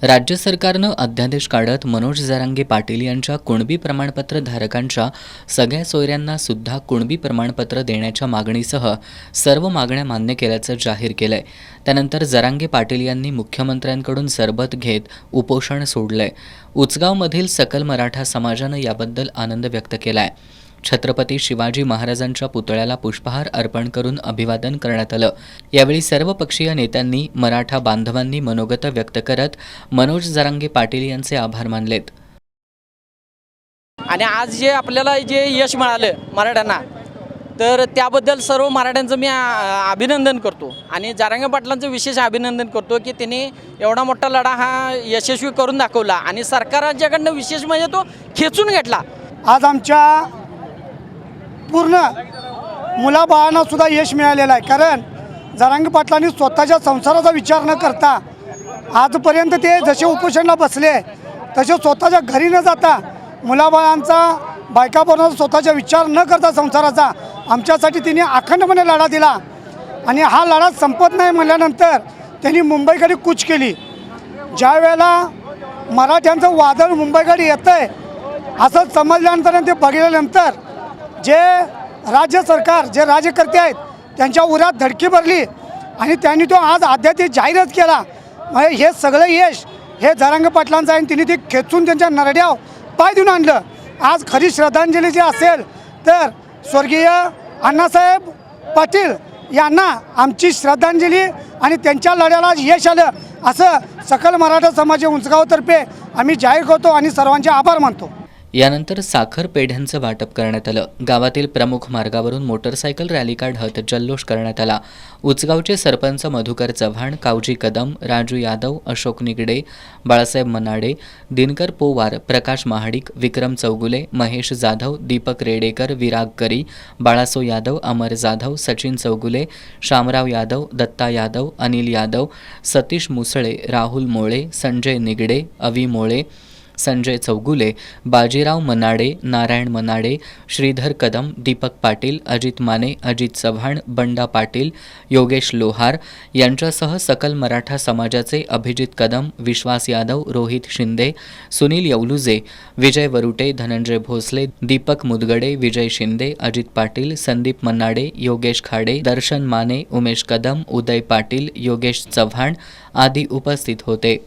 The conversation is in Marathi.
राज्य सरकारनं अध्यादेश काढत मनोज जरांगे पाटील यांच्या कुणबी प्रमाणपत्र धारकांच्या सगळ्या सोयऱ्यांना सुद्धा कुणबी प्रमाणपत्र देण्याच्या मागणीसह सर्व मागण्या मान्य केल्याचं जाहीर केलंय। त्यानंतर जरांगे पाटील यांनी मुख्यमंत्र्यांकडून सरबत घेत उपोषण सोडलंय। उचगावमधील सकल मराठा समाजानं याबद्दल आनंद व्यक्त केलाय। छत्रपती शिवाजी महाराजांच्या पुतळ्याला पुष्पहार अर्पण करून अभिवादन करण्यात आलं। यावेळी सर्व पक्षीय नेत्यांनी मराठा बांधवांनी मनोगत व्यक्त करत मनोज जरांगे पाटील यांचे आभार मानलेत। आणि आज जे आपल्याला जे यश मिळालं मराठ्यांना, तर त्याबद्दल सर्व मराठ्यांचं मी अभिनंदन करतो आणि जरांगे पाटलांचं विशेष अभिनंदन करतो की त्यांनी एवढा मोठा लढा हा यशस्वी करून दाखवला आणि सरकारच्याकडनं विशेष म्हणजे तो खेचून घेतला। आज आमच्या पूर्ण मुलाबाळांना सुद्धा यश मिळालेलं आहे, कारण जरांगे पाटलांनी स्वतःच्या संसाराचा विचार न करता आजपर्यंत ते जसे उपोषणाला बसले तसे स्वतःच्या घरी न जाता मुलाबाळांचा बायकाबरोबर स्वतःचा विचार न करता संसाराचा आमच्यासाठी त्यांनी अखंडपणे लढा दिला आणि हा लढा संपत नाही म्हटल्यानंतर त्यांनी मुंबईकडे कूच केली। ज्या वेळेला मराठ्यांचं वादळ मुंबईकडे येतं आहे असं समजल्यानंतर ते बघितल्यानंतर जे राज्य सरकार जे राज्यकर्ते आहेत त्यांच्या उरात धडकी भरली आणि त्यांनी तो आज अध्यादेश जाहीरच केला। म्हणजे हे सगळं यश हे जरांगे पाटलांचं आहे आणि त्यांनी ते खेचून त्यांच्या नरड्यावर पाय देऊन आणलं। आज खरी श्रद्धांजली जी असेल तर स्वर्गीय अण्णासाहेब पाटील यांना आमची श्रद्धांजली आणि त्यांच्या लढ्याला यश आलं असं सकल मराठा समाज उंचगावतर्फे आम्ही जाहीर करतो आणि सर्वांचे आभार मानतो। यानंतर साखर पेढ्यांचं वाटप करण्यात आलं। गावातील प्रमुख मार्गावरून मोटरसायकल रॅली काढत जल्लोष करण्यात आला। उचगावचे सरपंच मधुकर चव्हाण, कावजी कदम, राजू यादव, अशोक निगडे, बाळासाहेब मनाडे, दिनकर पोवार, प्रकाश महाडिक, विक्रम चौगुले, महेश जाधव, दीपक रेडेकर, विराग करी, बाळासो यादव, अमर जाधव, सचिन चौगुले, शामराव यादव, दत्ता यादव, अनिल यादव, सतीश मुसळे, राहुल मोळे, संजय निगडे, अवी मोळे, संजय चौगुले, बाजीराव मनाडे, नारायण मनाडे, श्रीधर कदम, दीपक पाटील, अजित माने, अजित चव्हाण, बंडा पाटील, योगेश लोहार यांच्यासह सकल मराठा समाजाचे अभिजित कदम, विश्वास यादव, रोहित शिंदे, सुनील येवलुजे, विजय वरुटे, धनंजय भोसले, दीपक मुदगडे, विजय शिंदे, अजित पाटील, संदीप मनाडे, योगेश खाडे, दर्शन माने, उमेश कदम, उदय पाटील, योगेश चव्हाण आदी उपस्थित होते।